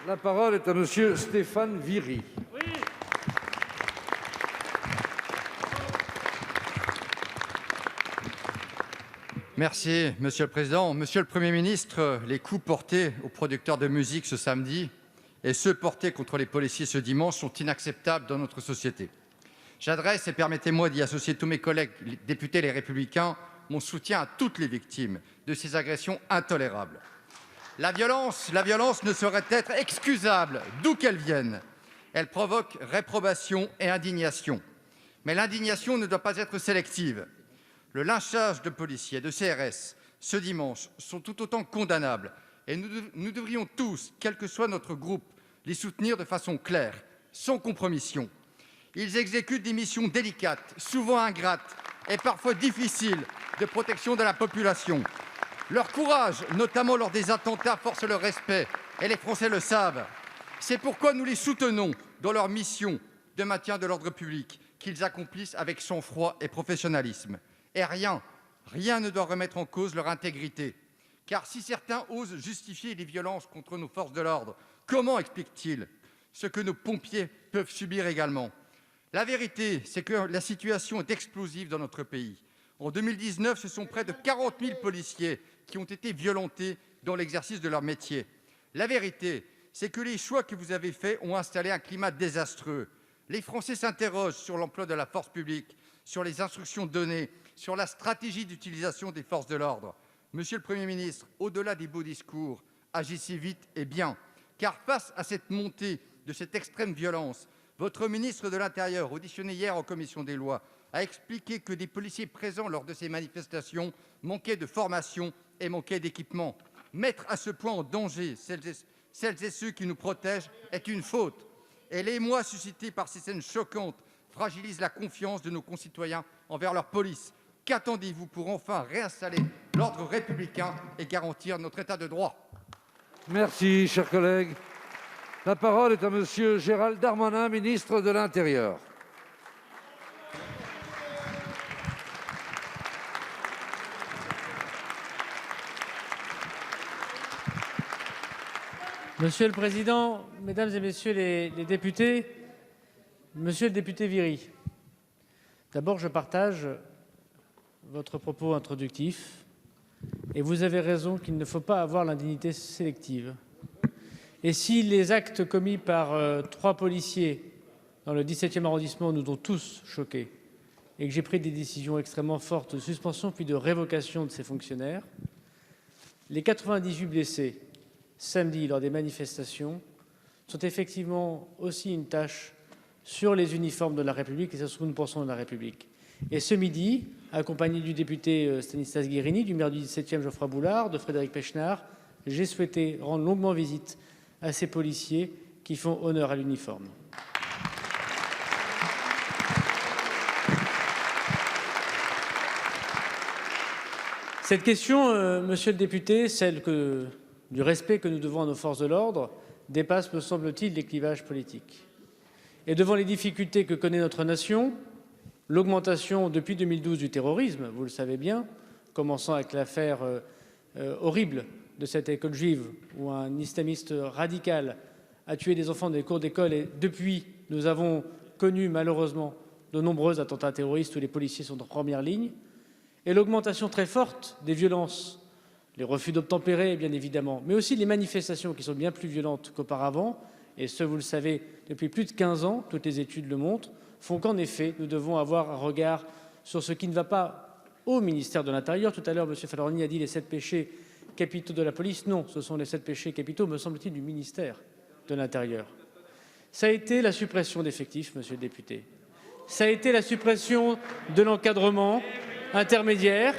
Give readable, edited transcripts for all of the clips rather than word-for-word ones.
La parole est à Monsieur Stéphane Viry. Oui. Merci, Monsieur le Président. Monsieur le Premier ministre, les coups portés aux producteurs de musique ce samedi et ceux portés contre les policiers ce dimanche sont inacceptables dans notre société. J'adresse, et permettez-moi d'y associer tous mes collègues députés Les Républicains, mon soutien à toutes les victimes de ces agressions intolérables. La violence ne saurait être excusable, d'où qu'elle vienne. Elle provoque réprobation et indignation. Mais l'indignation ne doit pas être sélective. Le lynchage de policiers, de CRS, ce dimanche, sont tout autant condamnables. Et nous devrions tous, quel que soit notre groupe, les soutenir de façon claire, sans compromission. Ils exécutent des missions délicates, souvent ingrates et parfois difficiles de protection de la population. Leur courage, notamment lors des attentats, force le respect, et les Français le savent. C'est pourquoi nous les soutenons dans leur mission de maintien de l'ordre public, qu'ils accomplissent avec sang-froid et professionnalisme. Et rien ne doit remettre en cause leur intégrité. Car si certains osent justifier les violences contre nos forces de l'ordre, comment expliquent-ils ce que nos pompiers peuvent subir également? La vérité, c'est que la situation est explosive dans notre pays. En 2019, ce sont près de 40 000 policiers qui ont été violentés dans l'exercice de leur métier. La vérité, c'est que les choix que vous avez faits ont installé un climat désastreux. Les Français s'interrogent sur l'emploi de la force publique, sur les instructions données, sur la stratégie d'utilisation des forces de l'ordre. Monsieur le Premier ministre, au-delà des beaux discours, agissez vite et bien, car face à cette montée de cette extrême violence, votre ministre de l'Intérieur, auditionné hier en commission des lois, a expliqué que des policiers présents lors de ces manifestations manquaient de formation et manquaient d'équipement. Mettre à ce point en danger celles et ceux qui nous protègent est une faute. Et l'émoi suscité par ces scènes choquantes fragilise la confiance de nos concitoyens envers leur police. Qu'attendez-vous pour enfin réinstaller l'ordre républicain et garantir notre état de droit? Merci, chers collègues. La parole est à Monsieur Gérald Darmanin, ministre de l'Intérieur. Monsieur le Président, Mesdames et Messieurs les députés, Monsieur le député Viry, d'abord je partage votre propos introductif et vous avez raison qu'il ne faut pas avoir l'indignité sélective. Et si les actes commis par 3 policiers dans le 17e arrondissement nous ont tous choqués et que j'ai pris des décisions extrêmement fortes de suspension puis de révocation de ces fonctionnaires, les 98 blessés samedi lors des manifestations sont effectivement aussi une tâche sur les uniformes de la République et sur ce que nous pensons de la République. Et ce midi, accompagné du député Stanislas Guerini, du maire du 17e Geoffroy Boulard, de Frédéric Pechnard, j'ai souhaité rendre longuement visite à ces policiers qui font honneur à l'uniforme. Cette question, monsieur le député, celle du respect que nous devons à nos forces de l'ordre, dépasse, me semble-t-il, les clivages politiques. Et devant les difficultés que connaît notre nation, l'augmentation depuis 2012 du terrorisme, vous le savez bien, commençant avec l'affaire horrible de cette école juive où un islamiste radical a tué des enfants dans les cours d'école et depuis, nous avons connu malheureusement de nombreux attentats terroristes où les policiers sont en première ligne, et l'augmentation très forte des violences, les refus d'obtempérer bien évidemment, mais aussi les manifestations qui sont bien plus violentes qu'auparavant, et ce vous le savez depuis plus de 15 ans, toutes les études le montrent, font qu'en effet nous devons avoir un regard sur ce qui ne va pas au ministère de l'Intérieur. Tout à l'heure, M. Falorni a dit les 7 péchés capitaux de la police. Non, ce sont les 7 péchés capitaux, me semble-t-il, du ministère de l'Intérieur. Ça a été la suppression d'effectifs, monsieur le député. Ça a été la suppression de l'encadrement intermédiaire.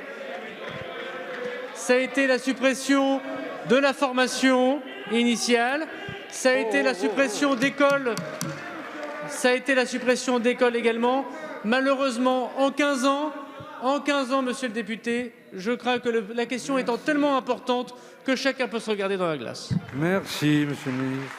Ça a été la suppression de la formation initiale. Ça a été la suppression d'écoles. Ça a été la suppression d'écoles également. Malheureusement, en 15 ans, monsieur le député, je crains que la question étant tellement importante que chacun peut se regarder dans la glace. Merci, monsieur le ministre.